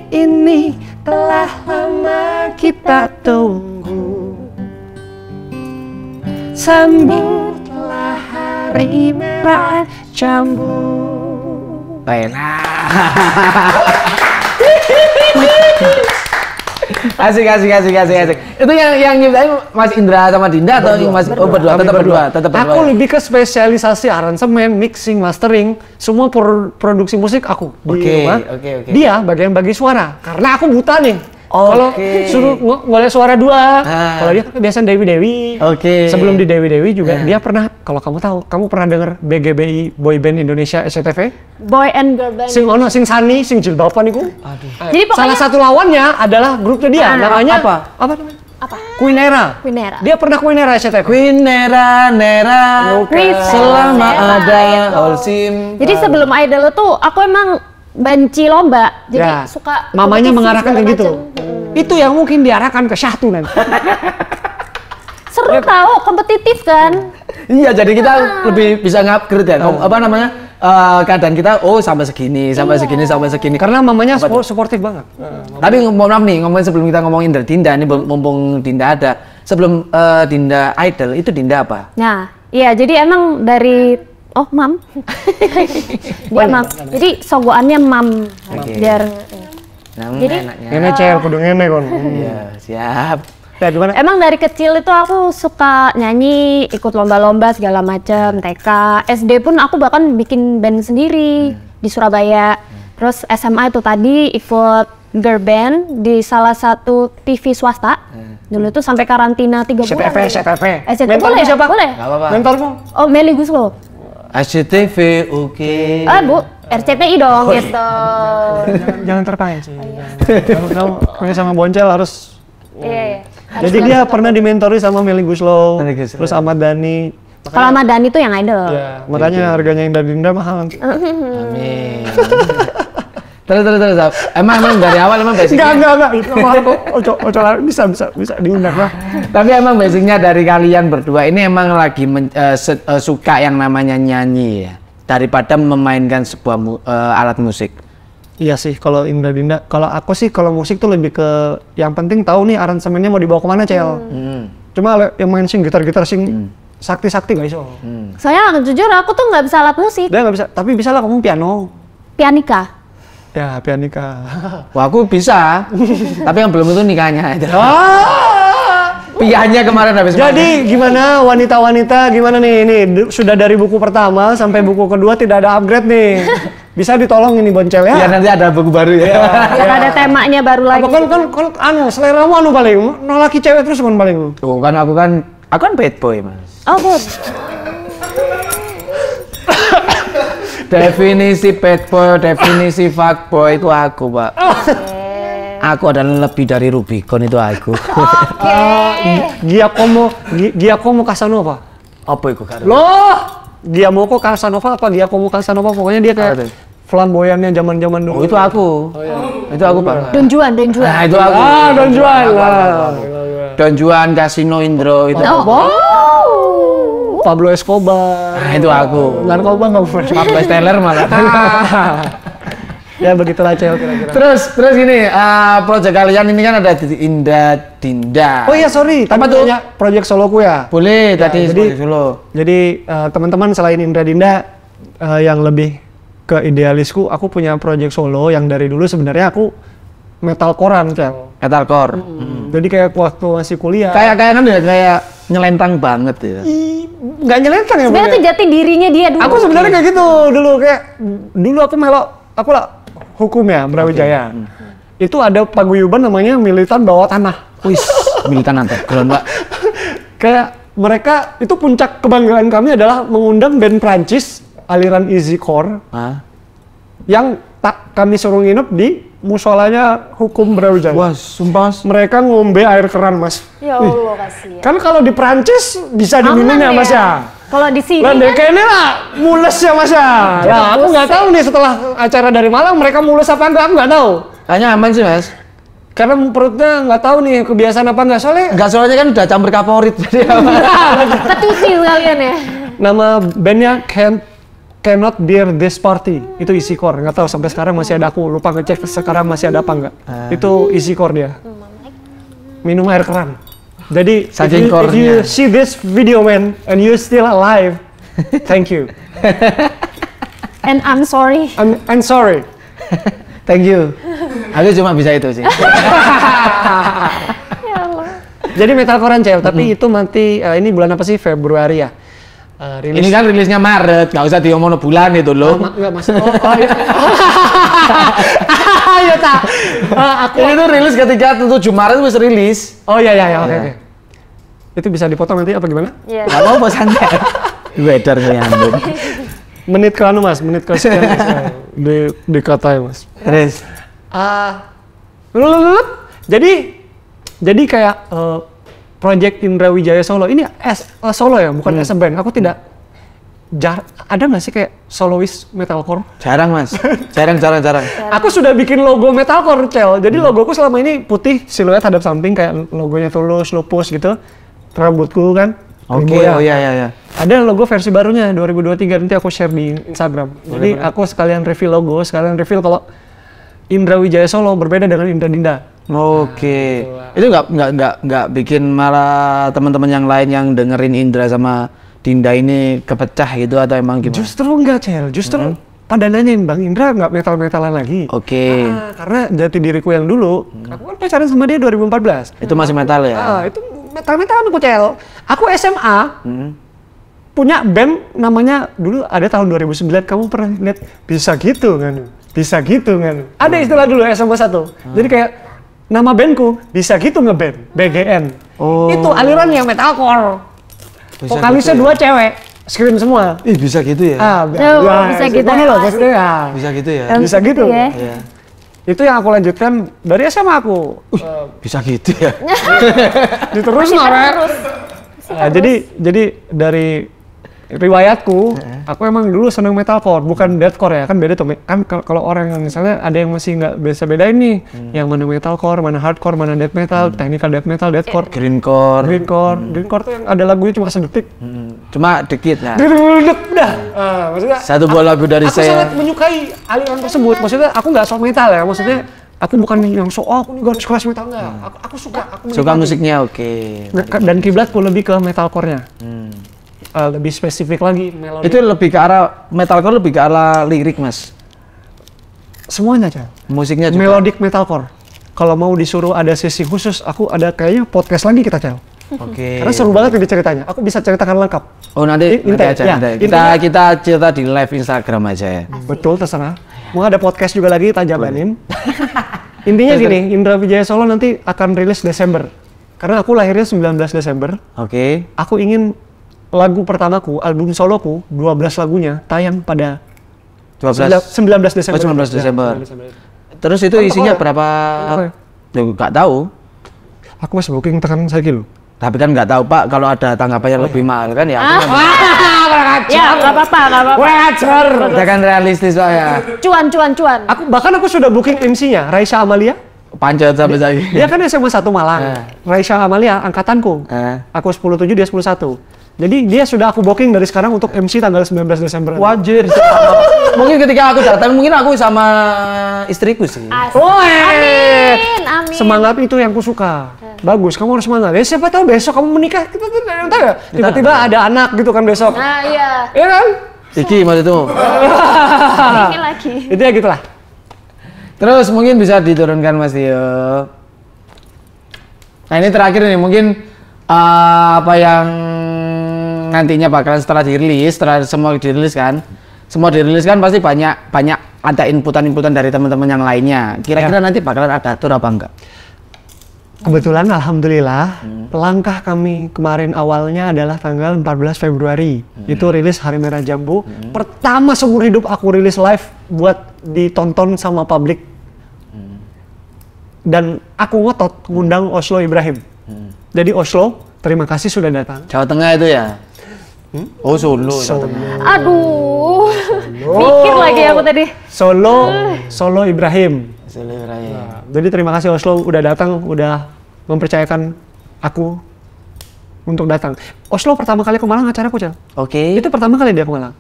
ini telah lama kita tunggu. Sambutlah Hari Merah Jambu. Enak. Asik. Itu yang nyiptain Mas Indra sama Dinda atau Mas berdua? Kami Tetap berdua. Aku lebih ke spesialisasi aransemen, mixing, mastering, semua produksi musik aku di Oke, rumah. oke. Dia bagian bagi suara, karena aku buta nih. Kalau suruh ngoleh suara dua, kalau dia biasa Dewi. Oke. Sebelum di Dewi juga dia pernah, kalau kamu pernah denger BGBI Boy Band Indonesia SCTV? Boy and girl band. Sing ono, sing Sani, sing jilbaban iku. Jadi pokoknya Salah satu lawannya adalah grupnya dia, namanya apa? Apa namanya? apa? Queenera. Queenera. Dia pernah Queenera SCTV. Nera, selama Nera, ada itu. Holcim. Jadi sebelum Idol itu aku emang benci lomba. Jadi Ya, suka mamanya kompetisi mengarahkan segala kayak gitu. macem. Itu yang mungkin diarahkan ke Syahtu nanti. Seru tahu, kompetitif kan? Iya, jadi kita lebih bisa ngupgrade ya. Apa namanya? Keadaan kita sampai segini. Karena mamanya suportif banget. Tapi mohon maaf nih, sebelum kita ngomongin Dinda nih, mumpung Dinda ada. Sebelum Dinda Idol, itu Dinda apa? Nah, iya jadi emang dari mam. Dia mam. Jadi sogoannya mam. Oke. Biar Jadi Jadi- Ngene cel, kudu ngene kon. Iya, siap. Ya gimana? emang dari kecil itu aku suka nyanyi, ikut lomba-lomba segala macam, TK, SD pun aku bahkan bikin band sendiri di Surabaya. Terus SMA itu tadi ikut girl band di salah satu TV swasta. Dulu itu sampai karantina 3 bulan. SCTV. SCTV Mentormu boleh ya? siapa? Boleh. Gak apa-apa. Mentormu? Oh, Meli Guslo. SCTV, oke. Bu, RCTI dong gitu. Jangan terpancing sih. Kamu sama Boncel harus. Iya. Jadi dia pernah dimentori sama Meli Guslo, Meli Guslo. terus Ahmad Dhani. Kalau Ahmad Dhani itu yang idol. Ya, makanya harganya yang dari Dinda mahal. Amin. Terus. Emang dari awal emang basicnya. Enggak. Itu mahal kok. Ojo bisa diundang lah. Tapi emang basicnya dari kalian berdua ini emang lagi suka yang namanya nyanyi ya, daripada memainkan sebuah alat musik. Iya sih, kalau Indra Dinda, kalau aku sih kalau musik tuh lebih ke yang penting tahu nih aransemennya mau dibawa kemana Cel. Cuma yang main sing gitar sing sakti gak iso. Soalnya jujur aku tuh nggak bisa alat musik. Dia nggak bisa, tapi bisa lah kamu piano. Pianika. Ya pianika. Wah, aku bisa, tapi yang belum itu nikahnya. Piahnya kemarin habis. Jadi gimana wanita-wanita gimana nih ini sudah dari buku pertama sampai buku kedua tidak ada upgrade nih. Bisa ditolong ini Boncel ya. Ya nanti ada buku baru ya. Biar ada temanya baru lagi. Apa kan anu seleramu anu paling nolaki cewek terus kan paling. Tuh kan aku kan bad boy, Mas. Oh, Bud. Definisi bad boy, definisi fuck boy itu aku, Pak. Aku adalah lebih dari Rubicon, itu aku. Giacomo Casanova. Apa itu kan? Loh, Giacomo Casanova apa Giacomo Casanova pokoknya dia kayak Apa tuh? flamboyannya zaman-zaman dulu. Oh, itu aku. Itu aku, Pak. Don Juan. Nah, itu aku. Don Juan lah. Don Juan, Casino Indro itu. Oh. Pablo Escobar. Nah, itu aku. Narkoba nggak boleh. Pablo Steller malah. Ya begitulah Cel kira-kira. Terus gini, proyek kalian ini kan ada di Dinda. Oh iya sorry, Apa tapi tuh? punya proyek soloku ya. Boleh tadi jadi- dulu. Jadi teman-teman selain Indra Dinda, yang lebih ke idealisku, aku punya project solo yang dari dulu sebenarnya aku metalcorean, Cel. Metalcore. Jadi kayak waktu masih kuliah. Kayak kan ya kayak nyelentang banget ya. Nggak nyelentang ya, Sebenarnya itu jati dirinya dia dulu. aku sebenarnya kayak gitu dulu, kayak dulu aku melok, aku lah hukum ya, Brawijaya. Itu ada paguyuban namanya Militan Bawah Tanah. Wis, militan underground, Pak. Kayak mereka itu puncak kebanggaan kami adalah mengundang band Prancis aliran easycore Hah? yang tak kami suruh nginep di musolanya hukum Brawijaya. Wah, sumpah. Mereka ngombe air keran, Mas. Ya Allah, kasihan. Kan kalau di Prancis bisa diminum ya, Mas ya. Kalau di sini Lah kan kayaknya lah mules ya, Mas ya. Nah, aku nggak tahu nih setelah acara dari Malang mereka mules apa enggak, aku nggak tahu. Kayaknya aman sih, Mas. Karena perutnya nggak tahu nih kebiasaan apa enggak, soalnya Enggak, soalnya kan udah campur kaporit. Jadi ketusi sekalian ya. nama bandnya Cannot Bear This Party, itu easycore. Nggak tahu sampai sekarang masih ada, aku lupa ngecek sekarang masih ada apa enggak. Itu easycore dia. Minum air keran. Jadi Saking if you core-nya. see this video, man, and you still alive, thank you. And I'm sorry. I'm sorry. Thank you. Aku cuma bisa itu sih. Ya Allah. Jadi metalcorean, Cel, tapi itu nanti ini bulan apa sih? Februari ya. Rilis. Ini kan rilisnya Maret, nggak usah diomongin bulan itu loh. Enggak masuk. Oh iya. Ayo tak. Ini tuh rilis ketika 7 Maret wis rilis. Oh iya oke. Itu bisa dipotong nanti apa gimana? Iya. Nggak apa-apa santai. Wedar nyambung. Menit ke anu, Mas, menit ke sekian, Mas. Dikatain, Mas. Terus Jadi kayak project Indra Wijaya Solo ini solo ya, bukan as a band. Aku tidak ada nggak sih kayak soloist metalcore? jarang, Mas. Jarang. Aku sudah bikin logo metalcore, Cel. Jadi logoku selama ini putih, siluet hadap samping kayak logonya Tulus, Lupus gitu. Rambutku kan. Oke, ribu ya. oh iya. Ada logo versi barunya 2023, nanti aku share di Instagram. Jadi aku sekalian reveal logo, sekalian reveal kalau Indra Wijaya Solo berbeda dengan Indra Dinda. Oke. Itu nggak bikin malah teman-teman yang lain yang dengerin Indra sama Dinda ini kepecah gitu atau emang gimana? Justru enggak, Cel. Justru pada nanyain, Bang Indra nggak metal-metalan lagi. Oke. Karena jati diriku yang dulu, aku kan pacaran sama dia 2014. Itu masih metal ya? Itu metal-metalan aku, Cel. Aku SMA punya band namanya dulu ada tahun 2009. Kamu pernah lihat bisa gitu kan? Bisa gitu kan? Ada istilah dulu SMA 1. Jadi kayak nama bandku bisa gitu ngeband, BGN. Oh. Itu aliran yang metalcore. Bisa Vokalisnya gitu ya? 2 cewek, scream semua. Ih, bisa gitu ya? Bisa gitu Gimana ya, loh Mas? maksudnya ya? Bisa gitu ya? Bisa gitu. ya. Iya. Itu yang aku lanjutkan dari SMA aku. Bisa gitu ya? Diterus Rek. Nah, jadi dari riwayatku, aku emang dulu seneng metalcore, bukan deathcore ya, kan beda tuh. Kan kalau orang yang misalnya ada yang masih nggak bisa bedain nih, yang mana metalcore, mana hardcore, mana death metal, technical death metal, deathcore, Greencore. greencore tuh yang ada lagunya cuma sedetik. Cuma dikit ya? Udah. Maksudnya Satu buah lagu dari aku saya. sangat menyukai aliran tersebut. Maksudnya aku nggak sok metal ya, maksudnya aku bukan yang sok aku nih garis keras metal enggak. Aku suka, aku Suka menikmati. musiknya, oke. Dan kiblatku lebih ke metalcore-nya. Lebih spesifik lagi melodi. Itu lebih ke arah metalcore, lebih ke arah lirik, Mas. Semuanya, Cel. Musiknya juga. Melodic metalcore. Kalau mau disuruh ada sesi khusus, aku ada kayaknya podcast lagi kita, Cel. Oke. Karena seru banget ini ceritanya. Aku bisa ceritakan lengkap. Oh, nanti aja. ya, Nanti. intinya- Kita cerita di live Instagram aja ya. Betul, terserah. Mau ada podcast juga lagi, tak jabanin. Intinya gini, Indra Wijaya Solo nanti akan rilis Desember. Karena aku lahirnya 19 Desember. Oke. Aku ingin lagu pertamaku, album soloku, 12 lagunya tayang pada 19 Desember. 19 Desember. Ya, 19 Desember. Terus itu isinya berapa? Apa ya? Duh, nggak tahu. Aku masih booking tekan saya gitu. Tapi kan nggak tahu, Pak, kalau ada tanggapannya lebih mahal kan ya. aku kan- Ya, nggak apa-apa. Wajar. Kita kan realistis, Pak ya. Cuan. Aku sudah booking MC-nya, Raisa Amalia. Pancet sampai saya. Dia kan SMA 1 Malang. Raisa Amalia angkatanku. Aku 10/7, dia 10/1. Jadi dia sudah aku booking dari sekarang untuk MC tanggal 19 Desember. Wajir. Mungkin ketika aku datang, mungkin aku sama istriku sih. Amin. Semangat itu yang ku suka. Bagus, kamu harus semangat. Ya siapa tahu besok kamu menikah, kita tuh nggak ada yang tahu ya. Tiba-tiba ada anak gitu kan besok. Nah, iya. Iya kan? Iki maksudmu. Ini lagi. Itu ya gitulah. Terus mungkin bisa diturunkan Mas Tio. Nah ini terakhir nih, mungkin apa yang nantinya bakalan setelah semua dirilis kan pasti banyak ada inputan dari teman-teman yang lainnya. Kira-kira nanti bakalan ada tour apa enggak? Kebetulan alhamdulillah langkah kami kemarin awalnya adalah tanggal 14 Februari. Itu rilis Hari Merah Jambu. Pertama seumur hidup aku rilis live buat ditonton sama publik. Dan aku ngotot ngundang Oslo Ibrahim. Jadi Oslo, terima kasih sudah datang. Jawa Tengah itu ya? Oh Solo. Jawa Tengah. Aduh, mikir lagi aku tadi. Solo Ibrahim. Solo Ibrahim. Nah, jadi terima kasih Oslo udah datang, udah mempercayakan aku untuk datang. Oslo pertama kali ke Malang acaraku, Cel. Oke. Itu pertama kali dia ke Malang.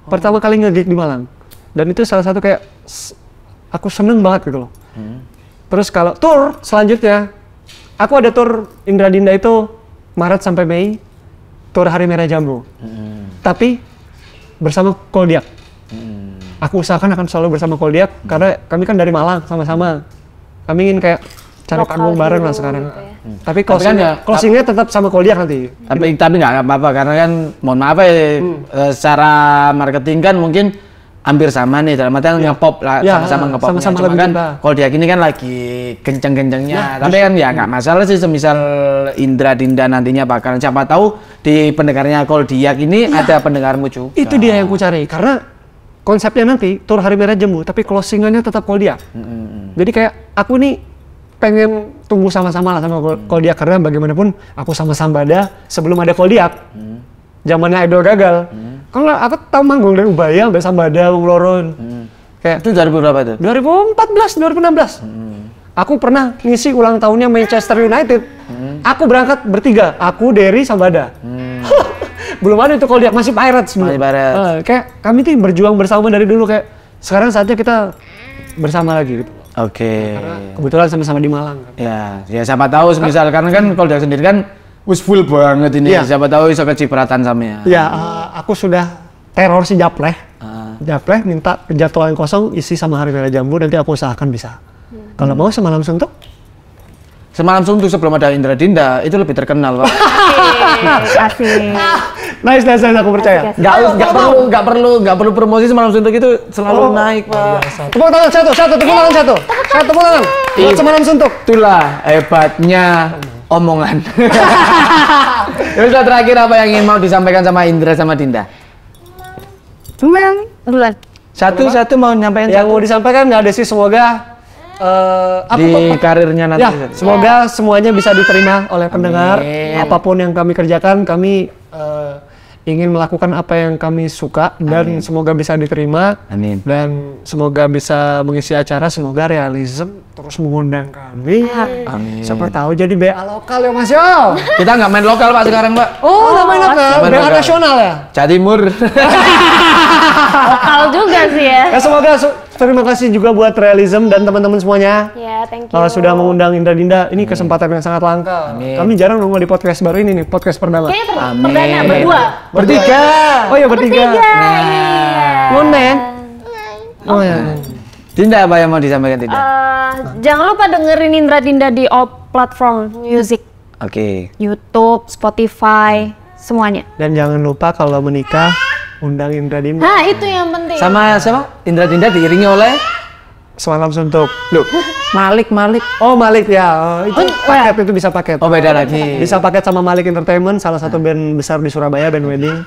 Pertama kali nge-gig di Malang. Dan itu salah satu kayak aku seneng banget gitu loh. Terus kalau tour selanjutnya, aku ada tour Indra Dinda itu Maret sampai Mei, tour Hari Merah Jambu. Tapi bersama Koldiak. Aku usahakan akan selalu bersama Koldiak karena kami kan dari Malang sama-sama. Kami ingin kayak cari panggung bareng lah sekarang. Gitu ya. Tapi closingnya tetap sama Koldiak nanti. Tapi nggak apa-apa karena kan mohon maaf ya secara marketing kan mungkin hampir sama nih dalam artian ngepop lah, sama-sama ngepopnya. Sama-sama Cuma lebih kan cinta. Koldiak ini kan lagi kenceng-kencengnya. Tapi kan ya nggak masalah sih semisal Indra Dinda nantinya bakalan siapa tahu di pendengarnya Koldiak ini ada pendengarmu juga. Itu dia yang ku cari karena konsepnya nanti tour Hari Merah Jambu tapi closingannya tetap Koldiak. Jadi kayak aku nih pengen tumbuh sama-sama lah sama Koldiak karena bagaimanapun aku sama Sambada sebelum ada Koldiak. Zamannya Idol gagal. Kalau aku tahu manggung dari Ubaya sampai Sambada, Wong Loron. Kayak Itu 2000 berapa itu? 2014, 2016. Aku pernah ngisi ulang tahunnya Manchester United. Aku berangkat bertiga, aku, Derry, Sambada. Belum ada itu Koldiak, masih Pirates dulu. Masih Pirates. Kayak kami tuh berjuang bersama dari dulu kayak sekarang saatnya kita bersama lagi gitu. Oke. Kebetulan sama-sama di Malang. Ya siapa tahu semisal karena kan Koldiak sendiri kan wis full banget ini. Iya. Siapa tahu bisa kecipratan sama ya. Ya, aku sudah teror si Japleh. Japleh minta jadwal yang kosong isi sama Hari Merah Jambu, nanti aku usahakan bisa. Kalau mau Semalam Suntuk? Semalam Suntuk sebelum ada Indra Dinda itu lebih terkenal, Pak. Asik. Nice, aku percaya. Asik. Nggak perlu promosi Semalam Suntuk itu selalu naik, Pak. Tepuk tangan satu, tepuk tangan satu. Tepuk tangan. Buat Semalam Suntuk. Itulah hebatnya omongan. Jadi terakhir apa yang ingin mau disampaikan sama Indra sama Dinda? Duluan. Satu mau nyampaikan Yang mau disampaikan nggak ada sih, semoga di karirnya nanti. ya, semoga semuanya bisa diterima oleh pendengar. Apapun yang kami kerjakan, kami ingin melakukan apa yang kami suka dan semoga bisa diterima. Amin. Dan semoga bisa mengisi acara, semoga Realism terus mengundang kami. Amin. Siapa tahu jadi BA lokal ya Mas Yo. Kita nggak main lokal Pak sekarang Pak. Oh, nggak main lokal, Nggak main BA lokal. nasional ya. Jawa Timur. Lokal juga sih ya. Ya semoga terima kasih juga buat Realism dan teman-teman semuanya. Ya, thank you. Sudah mengundang Indra Dinda, ini kesempatan yang sangat langka. Amin. Kami jarang nongol di podcast baru ini nih, podcast perdana. Kayaknya Amin. perdana berdua. Bertiga. Oh ya bertiga. Iya. Ngonen. Oh ya. Dinda apa yang mau disampaikan Dinda? Jangan lupa dengerin Indra Dinda di all platform music, Oke. YouTube, Spotify, semuanya. Dan jangan lupa kalau menikah undang Indra Dinda. Nah, itu yang penting. Sama siapa? Indra Dinda diiringi oleh Semalam Suntuk. Loh, Malik. Oh Malik ya, itu paket itu bisa paket. Oh beda lagi. Bisa paket sama Malik Entertainment, salah satu band besar di Surabaya, band wedding.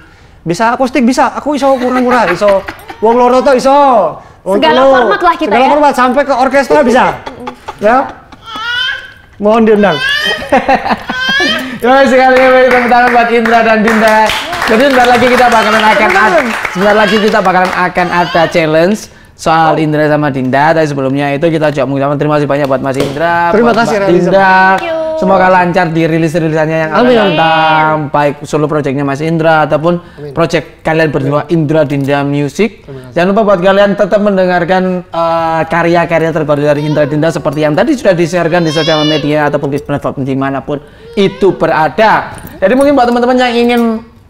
Bisa akustik bisa, aku iso murah-murah, iso Wong Loro to iso. Wong Segala telu, format lah kita segala ya. format sampai ke orkestra bisa. Ya. Mohon diundang. Terima kasih sekali beri tepuk tangan buat Indra dan Dinda. Jadi sebentar lagi kita bakalan akan ada challenge soal Indra sama Dinda. Tapi sebelumnya itu kita juga mengucapkan terima kasih banyak buat Mas Indra, Terima buat kasih, Mbak Realism. Dinda. Thank you. Semoga lancar di rilis-rilisannya yang akan Amin. datang, baik solo projectnya Mas Indra ataupun project kalian berdua Indra Dinda Music. Jangan lupa buat kalian tetap mendengarkan karya-karya terbaru dari Indra Dinda seperti yang tadi sudah di-sharekan di sosial media ataupun di platform dimanapun itu berada. Jadi mungkin buat teman-teman yang ingin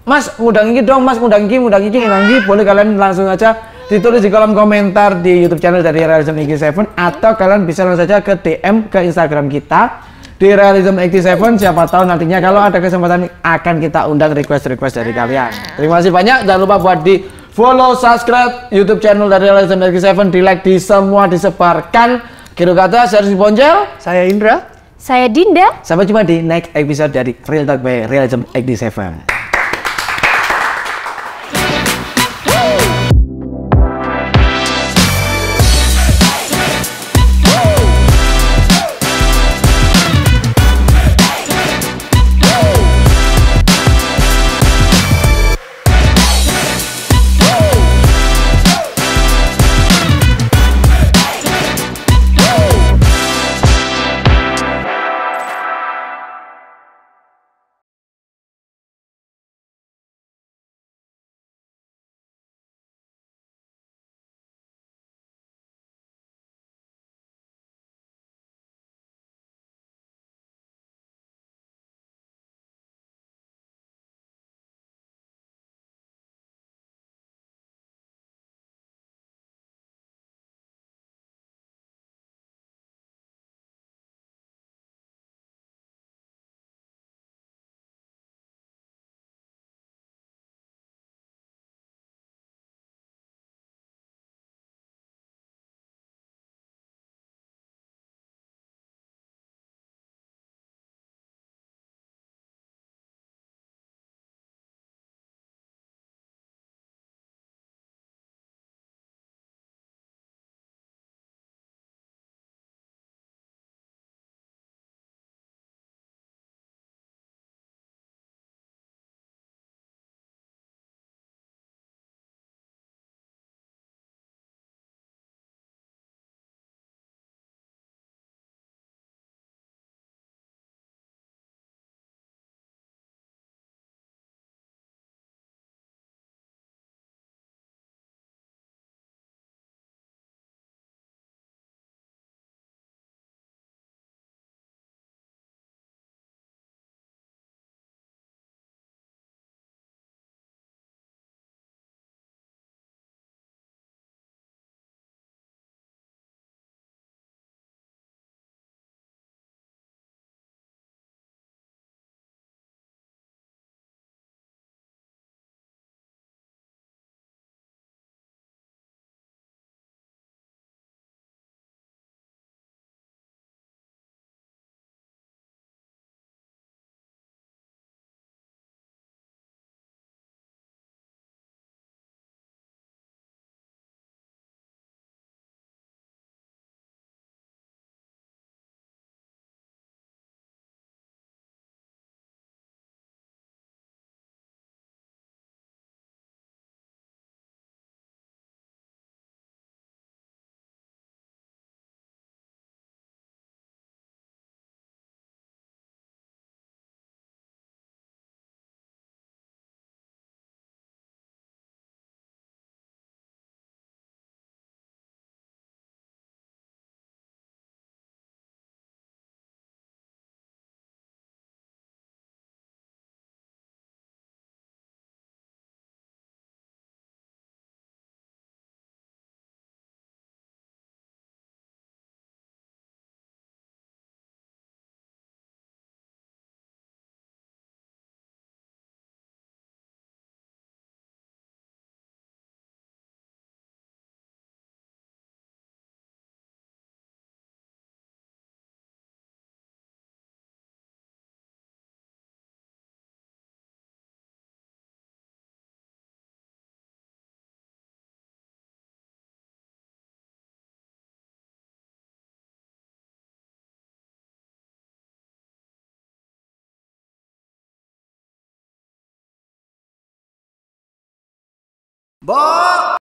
Mas ngundang ini dong, Mas ngundang ini, boleh kalian langsung aja ditulis di kolom komentar di YouTube channel dari Realism 87, atau kalian bisa langsung saja ke DM ke Instagram kita di Realism 87. Siapa tahu nantinya kalau ada kesempatan akan kita undang request dari kalian. Terima kasih banyak, jangan lupa buat di follow, subscribe YouTube channel dari Realism 87, di like, di semua disebarkan. Kira kata, saya Rizky Ponjel, Saya Indra. Saya Dinda. sampai jumpa di next episode dari Real Talk by Realism 87.